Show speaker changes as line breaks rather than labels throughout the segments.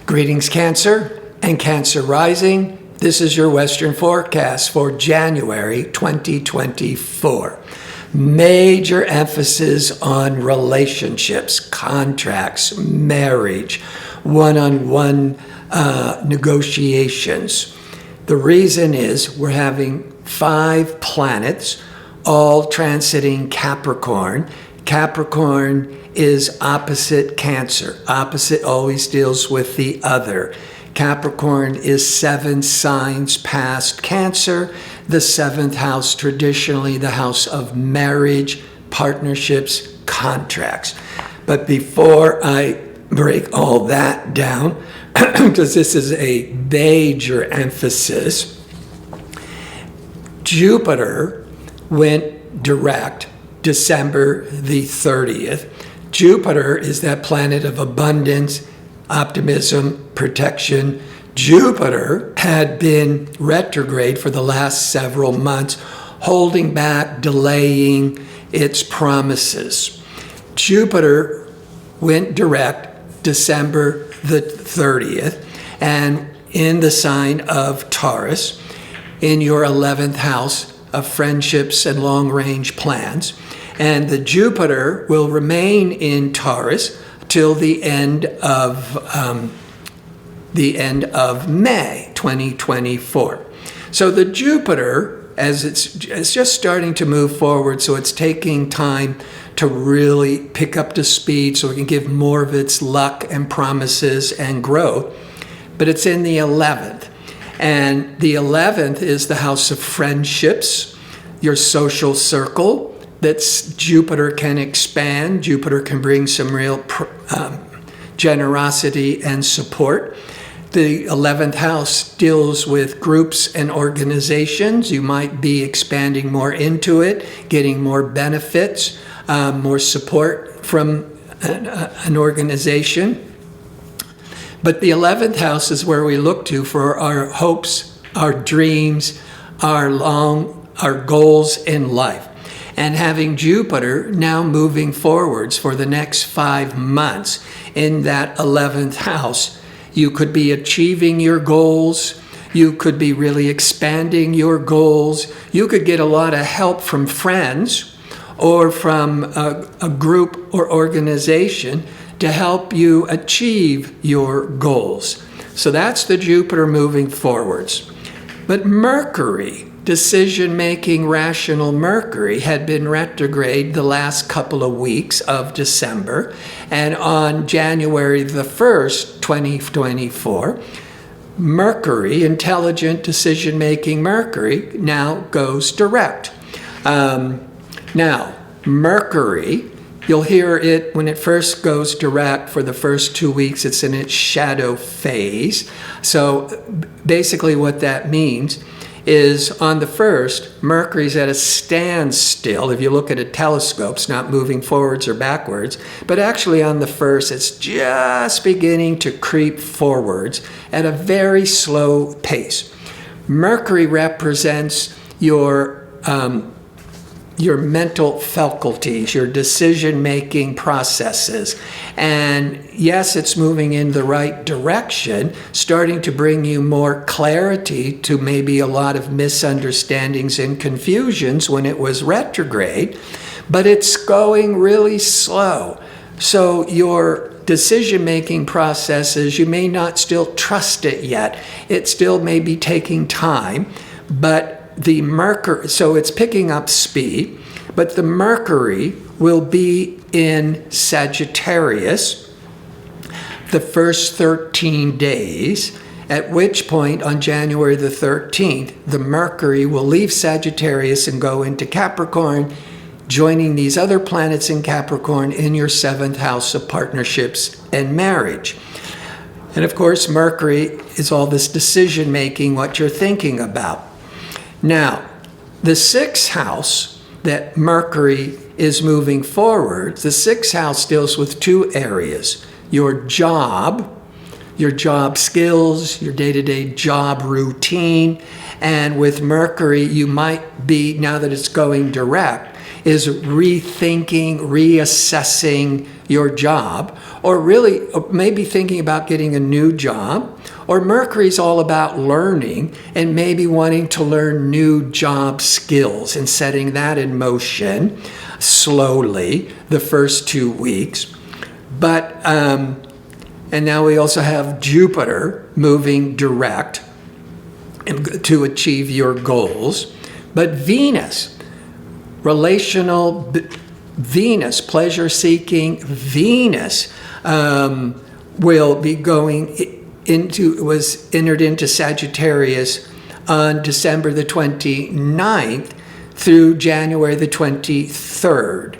Greetings, Cancer and Cancer Rising. This is your Western forecast for January 2024. Major emphasis on relationships, contracts, marriage, one-on-one negotiations. The reason is we're having 5 planets all transiting Capricorn. Capricorn is opposite Cancer. Opposite always deals with the other. Capricorn is 7 signs past Cancer. The 7th house, traditionally the house of marriage, partnerships, contracts. But before I break all that down, because this is a major emphasis, Jupiter went direct December the 30th. Jupiter is that planet of abundance, optimism, protection. Jupiter had been retrograde for the last several months, holding back, delaying its promises. Jupiter went direct December the 30th, and in the sign of Taurus, in your 11th house of friendships and long-range plans. And the Jupiter will remain in Taurus till the end of May 2024. So the Jupiter, as it's just starting to move forward, so it's taking time to really pick up to speed so it can give more of its luck and promises and growth. But it's in the 11th. And the 11th is the house of friendships, your social circle. That's Jupiter can expand. Jupiter can bring some real generosity and support. The 11th house deals with groups and organizations. You might be expanding more into it, getting more benefits, more support from an organization. But the 11th house is where we look to for our hopes, our dreams, our goals in life. And having Jupiter now moving forwards for the next 5 months in that 11th house, you could be achieving your goals. You could be really expanding your goals. You could get a lot of help from friends or from a group or organization to help you achieve your goals. So that's the Jupiter moving forwards. But Mercury, decision-making, rational Mercury, had been retrograde the last couple of weeks of December. And on January the 1st, 2024, Mercury, intelligent decision-making Mercury, now goes direct. Now, Mercury, you'll hear it when it first goes direct for the first 2 weeks. It's in its shadow phase. So basically what that means is on the 1st, Mercury's at a standstill. If you look at a telescope, it's not moving forwards or backwards, but actually on the 1st, it's just beginning to creep forwards at a very slow pace. Mercury represents your mental faculties, your decision-making processes. And yes, it's moving in the right direction, starting to bring you more clarity to maybe a lot of misunderstandings and confusions when it was retrograde, but it's going really slow. So your decision-making processes, you may not still trust it yet. It still may be taking time, but the Mercury, so it's picking up speed, but the Mercury will be in Sagittarius the first 13 days, at which point on January the 13th, the Mercury will leave Sagittarius and go into Capricorn, joining these other planets in Capricorn in your 7th house of partnerships and marriage. And of course, Mercury is all this decision-making, what you're thinking about. Now, the 6th house that Mercury is moving forward, the 6th house deals with 2 areas. Your job skills, your day-to-day job routine. And with Mercury, you might be, now that it's going direct, is rethinking, reassessing your job, or really maybe thinking about getting a new job. Or Mercury's all about learning and maybe wanting to learn new job skills and setting that in motion slowly the first 2 weeks. But, and now we also have Jupiter moving direct to achieve your goals. But Venus, relational Venus, pleasure-seeking Venus, will be going was entered into Sagittarius on December the 29th through January the 23rd.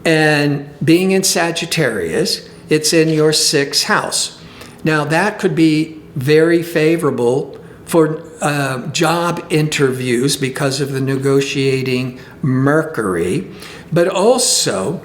And being in Sagittarius, it's in your 6th house. Now that could be very favorable for job interviews because of the negotiating Mercury, but also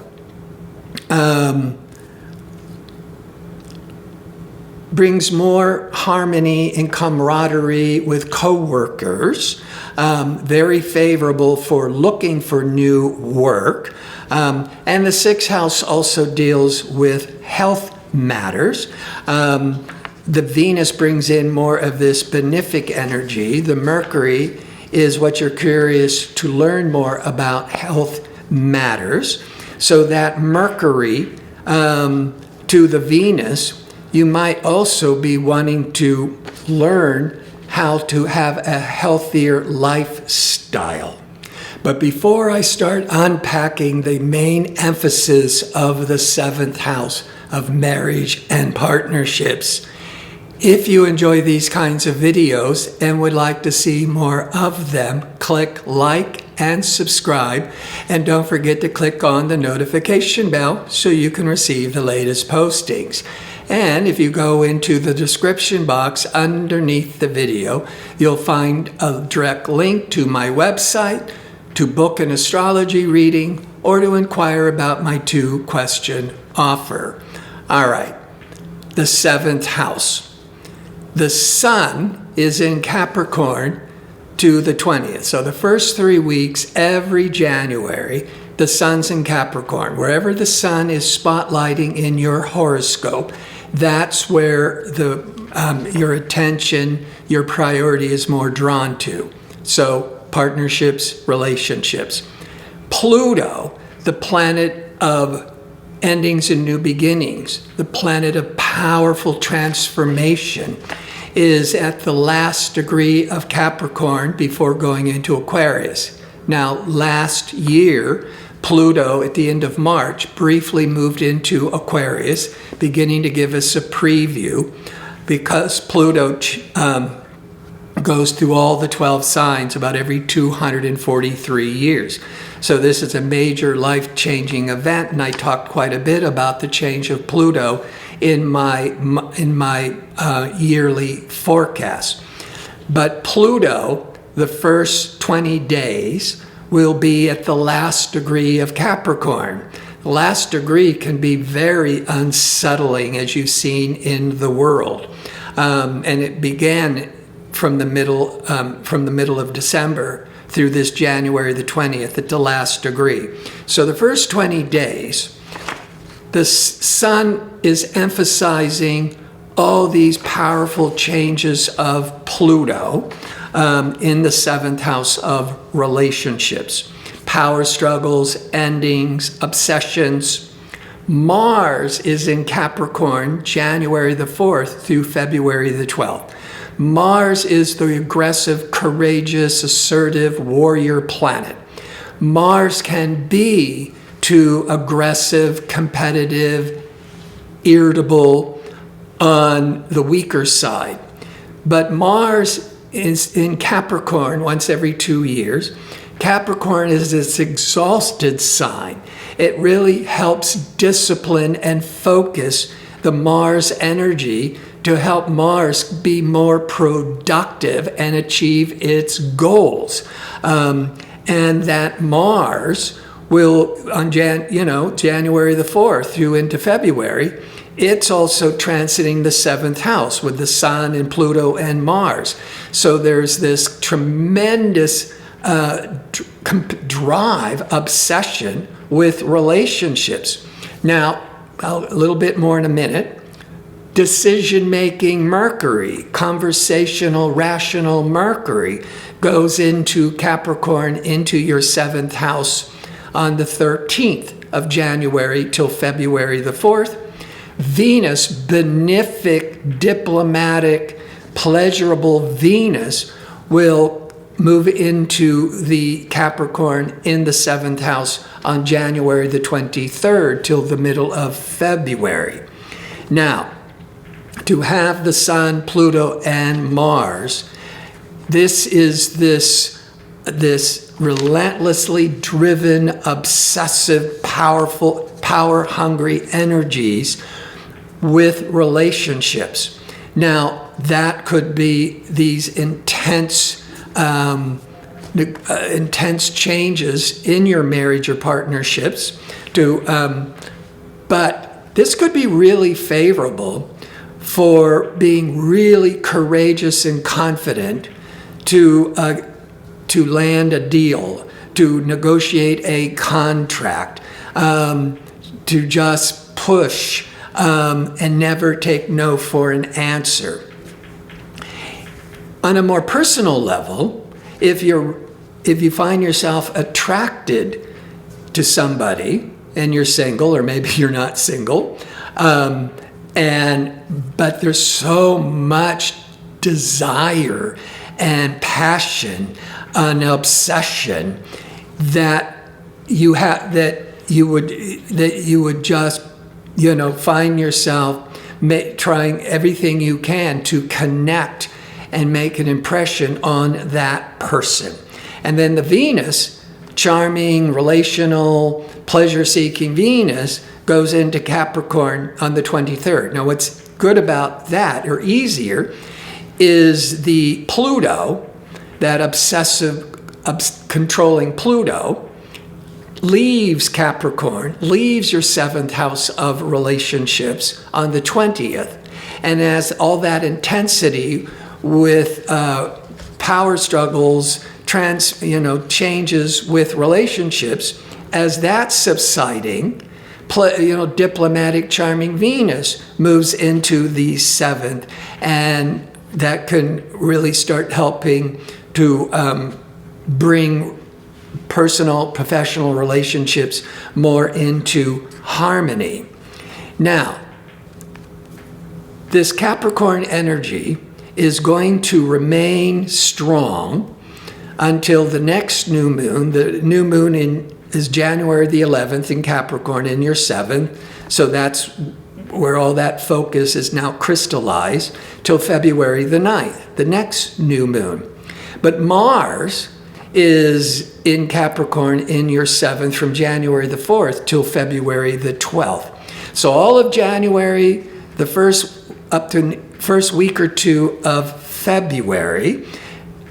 brings more harmony and camaraderie with coworkers, very favorable for looking for new work. And the 6th house also deals with health matters. The Venus brings in more of this benefic energy. The Mercury is what you're curious to learn more about health matters. So that Mercury to the Venus, you might also be wanting to learn how to have a healthier lifestyle. But before I start unpacking the main emphasis of the 7th house of marriage and partnerships, if you enjoy these kinds of videos and would like to see more of them, click like and subscribe. And don't forget to click on the notification bell so you can receive the latest postings. And if you go into the description box underneath the video, you'll find a direct link to my website, to book an astrology reading, or to inquire about my 2-question offer. All right, the 7th house. The Sun is in Capricorn to the 20th. So the first 3 weeks, every January, the Sun's in Capricorn. Wherever the Sun is spotlighting in your horoscope, that's where your attention, your priority is more drawn to. So partnerships, relationships. Pluto, the planet of endings and new beginnings, the planet of powerful transformation, is at the last degree of Capricorn before going into Aquarius. Now, last year, Pluto, at the end of March, briefly moved into Aquarius, beginning to give us a preview, because Pluto goes through all the 12 signs about every 243 years. So this is a major life-changing event, and I talked quite a bit about the change of Pluto in my yearly forecast. But Pluto, the first 20 days, will be at the last degree of Capricorn. The last degree can be very unsettling, as you've seen in the world. And it began from the middle of December through this January the 20th at the last degree. So the first 20 days, the Sun is emphasizing all these powerful changes of Pluto in the 7th house of relationships, power struggles, endings, obsessions. Mars is in Capricorn January the 4th through February the 12th. Mars is the aggressive, courageous, assertive warrior planet. Mars can be too aggressive, competitive, irritable on the weaker side. But Mars is in Capricorn once every 2 years. Capricorn is this exhausted sign. It really helps discipline and focus the Mars energy to help Mars be more productive and achieve its goals. And that Mars will, on January the 4th through into February, it's also transiting the 7th house with the Sun and Pluto and Mars. So there's this tremendous drive, obsession with relationships. Now, a little bit more in a minute. Decision-making Mercury, conversational, rational Mercury, goes into Capricorn, into your 7th house on the 13th of January till February the 4th. Venus, benefic, diplomatic, pleasurable Venus, will move into the Capricorn in the 7th house on January the 23rd till the middle of February. Now, to have the Sun, Pluto, and Mars, this is this relentlessly driven, obsessive, powerful, power-hungry energies with relationships. Now, that could be these intense changes in your marriage or partnerships. But this could be really favorable for being really courageous and confident to land a deal, to negotiate a contract, to just push and never take no for an answer. On a more personal level, if you find yourself attracted to somebody and you're single, or maybe you're not single, but there's so much desire and passion and obsession that you would just find yourself trying everything you can to connect and make an impression on that person. And then the Venus, charming, relational, pleasure-seeking Venus, goes into Capricorn on the 23rd. Now, what's good about that, or easier, is the Pluto, that obsessive, controlling Pluto, leaves Capricorn, leaves your 7th house of relationships on the 20th. And as all that intensity with power struggles, changes with relationships, as that's subsiding, diplomatic, charming Venus moves into the 7th, and that can really start helping to bring personal, professional relationships more into harmony. Now, this Capricorn energy is going to remain strong until the next new moon. The new moon is January the 11th in Capricorn in your 7th. So that's where all that focus is now crystallized till February the 9th, the next new moon. But Mars is in Capricorn in your 7th from January the 4th till February the 12th. So all of January, up to first week or two of February,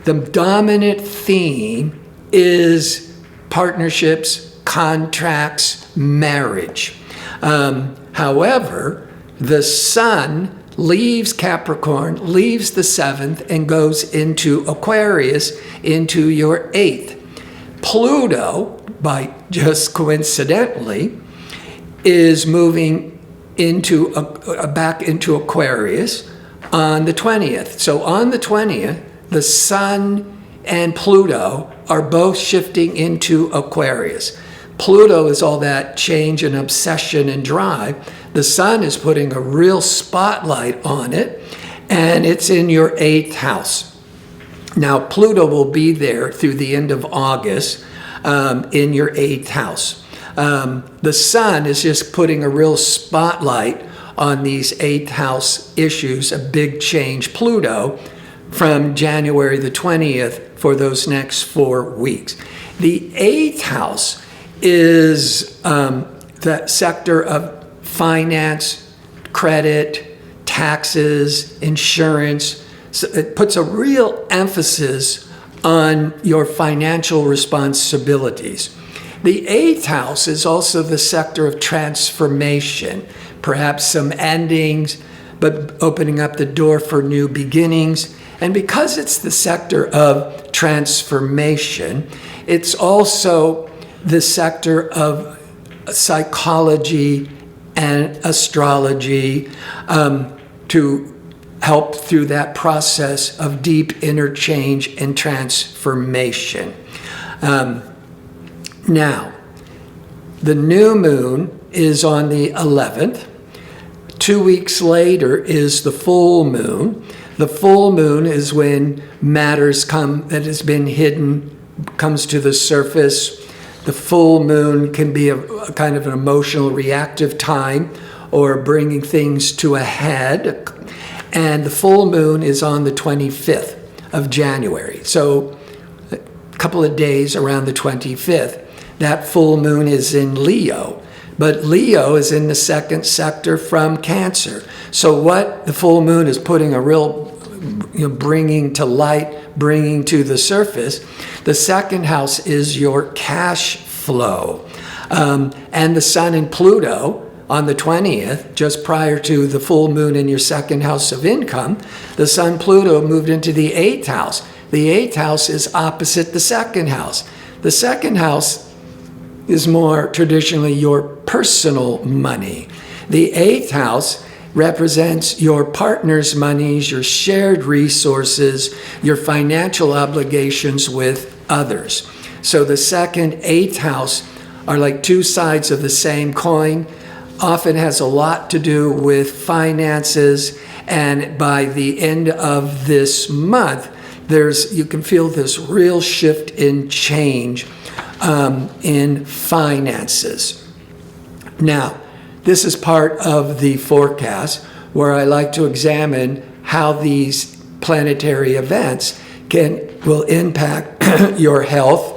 the dominant theme is partnerships, contracts, marriage. However, the Sun leaves Capricorn, leaves the 7th, and goes into Aquarius, into your 8th. Pluto, by just coincidentally, is moving back into Aquarius on the 20th. So on the 20th, the Sun and Pluto are both shifting into Aquarius. Pluto is all that change and obsession and drive. The Sun is putting a real spotlight on it, and it's in your 8th house. Now, Pluto will be there through the end of August in your 8th house. The Sun is just putting a real spotlight on these 8th house issues, a big change. Pluto from January the 20th for those next 4 weeks. The 8th house is the sector of finance, credit, taxes, insurance. So it puts a real emphasis on your financial responsibilities. The 8th house is also the sector of transformation, perhaps some endings, but opening up the door for new beginnings. And because it's the sector of transformation, it's also the sector of psychology and astrology, to help through that process of deep interchange and transformation. Now, the new moon is on the 11th. 2 weeks later is the full moon. The full moon is when matters that has been hidden comes to the surface. The full moon can be a kind of an emotional, reactive time, or bringing things to a head. And the full moon is on the 25th of January. So a couple of days around the 25th. That full moon is in Leo. But Leo is in the second sector from Cancer. So what the full moon is putting a real, bringing to light, bringing to the surface. The second house is your cash flow. And the Sun and Pluto on the 20th, just prior to the full moon in your second house of income, the Sun Pluto moved into the 8th house. The 8th house is opposite the second house. The second house is more traditionally your personal money. The 8th house represents your partner's monies, your shared resources, your financial obligations with others. So the second, 8th house are like two sides of the same coin, often has a lot to do with finances, and by the end of this month, you can feel this real shift in change in finances. Now, this is part of the forecast where I like to examine how these planetary events will impact your health,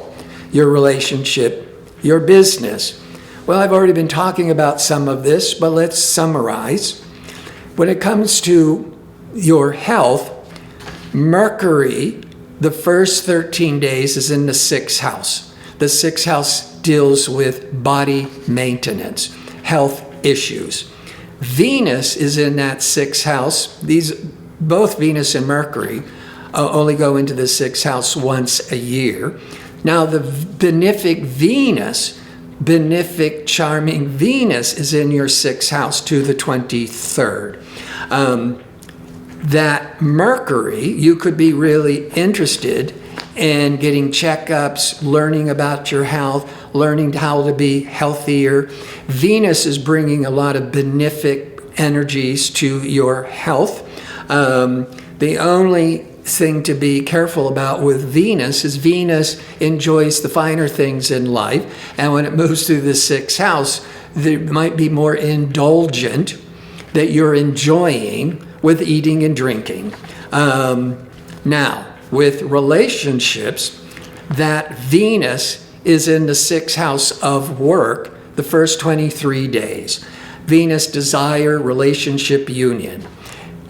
your relationship, your business. Well, I've already been talking about some of this, but let's summarize. When it comes to your health, Mercury, the first 13 days is in the 6th house. The 6th house deals with body maintenance, health issues. Venus is in that 6th house. Both Venus and Mercury only go into the 6th house once a year. Now, the benefic, charming Venus is in your 6th house to the 23rd. That Mercury, you could be really interested in getting checkups, learning about your health, learning how to be healthier. Venus is bringing a lot of benefic energies to your health. The only thing to be careful about with Venus is Venus enjoys the finer things in life, and when it moves through the 6th house, there might be more indulgent that you're enjoying with eating and drinking. Now, with relationships, that Venus is in the 6th house of work the first 23 days. Venus, desire, relationship, union.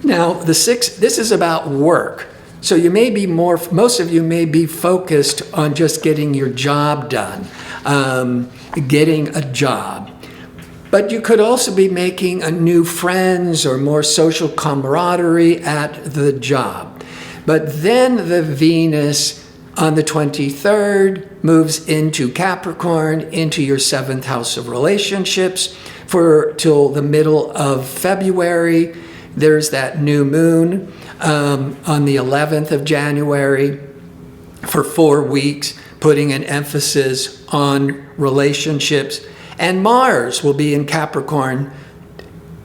Now, this is about work. So most of you may be focused on just getting your job done, getting a job. But you could also be making new friends or more social camaraderie at the job. But then the Venus on the 23rd moves into Capricorn, into your 7th house of relationships till the middle of February. There's that new moon on the 11th of January for 4 weeks, putting an emphasis on relationships. And Mars will be in Capricorn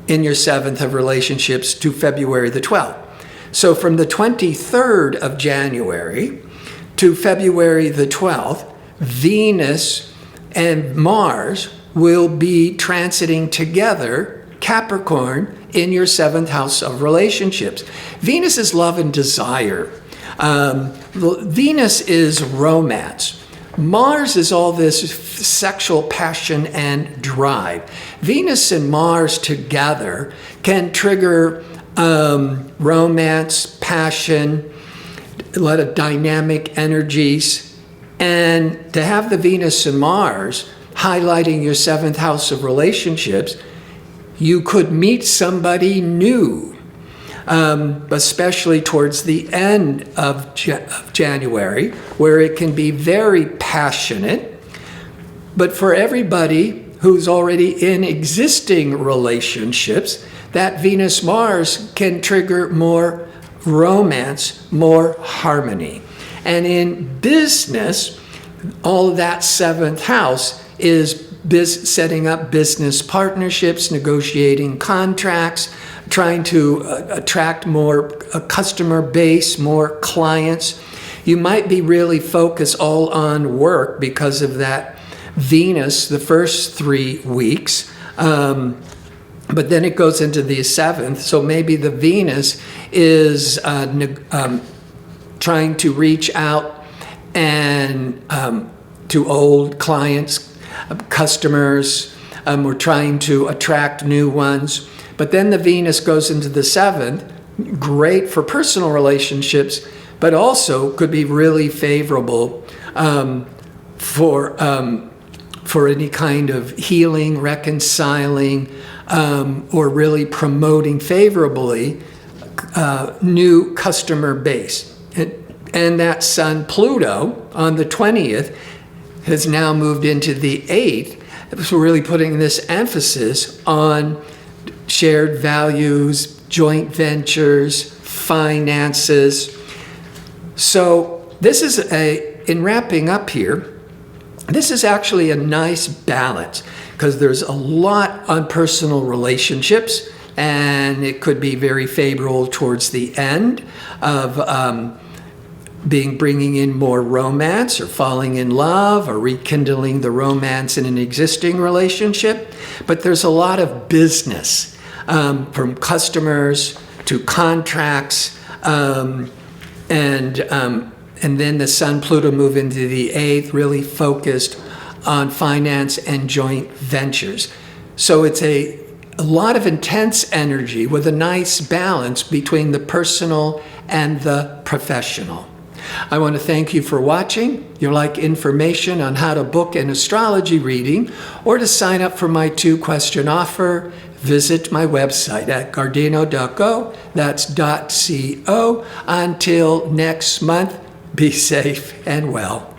in your 7th of relationships to February the 12th. So from the 23rd of January to February the 12th, Venus and Mars will be transiting together, Capricorn, in your 7th house of relationships. Venus is love and desire. Venus is romance. Mars is all this sexual passion and drive. Venus and Mars together can trigger romance, passion, a lot of dynamic energies. And to have the Venus and Mars highlighting your 7th house of relationships, you could meet somebody new. especially towards the end of January, where it can be very passionate. But for everybody who's already in existing relationships, that Venus-Mars can trigger more romance, more harmony. And in business, all of that seventh house is setting up business partnerships, negotiating contracts, trying to attract more a customer base, more clients. You might be really focused all on work because of that Venus the first 3 weeks. But then it goes into the seventh. So maybe the Venus is trying to reach out and to old clients, customers. We're trying to attract new ones. But then the Venus goes into the seventh, great for personal relationships, but also could be really favorable for any kind of healing, reconciling, or really promoting favorably new customer base. And that Sun Pluto on the 20th has now moved into the 8th. So really putting this emphasis on shared values, joint ventures, finances. So this is in wrapping up here, this is actually a nice balance because there's a lot on personal relationships, and it could be very favorable towards the end of bringing in more romance or falling in love or rekindling the romance in an existing relationship. But there's a lot of business, from customers to contracts, and then the Sun Pluto move into the 8th, really focused on finance and joint ventures. So it's a lot of intense energy with a nice balance between the personal and the professional. I want to thank you for watching. If you'd like information on how to book an astrology reading or to sign up for my 2-question offer, visit my website at gardino.co. That's .co. Until next month, be safe and well.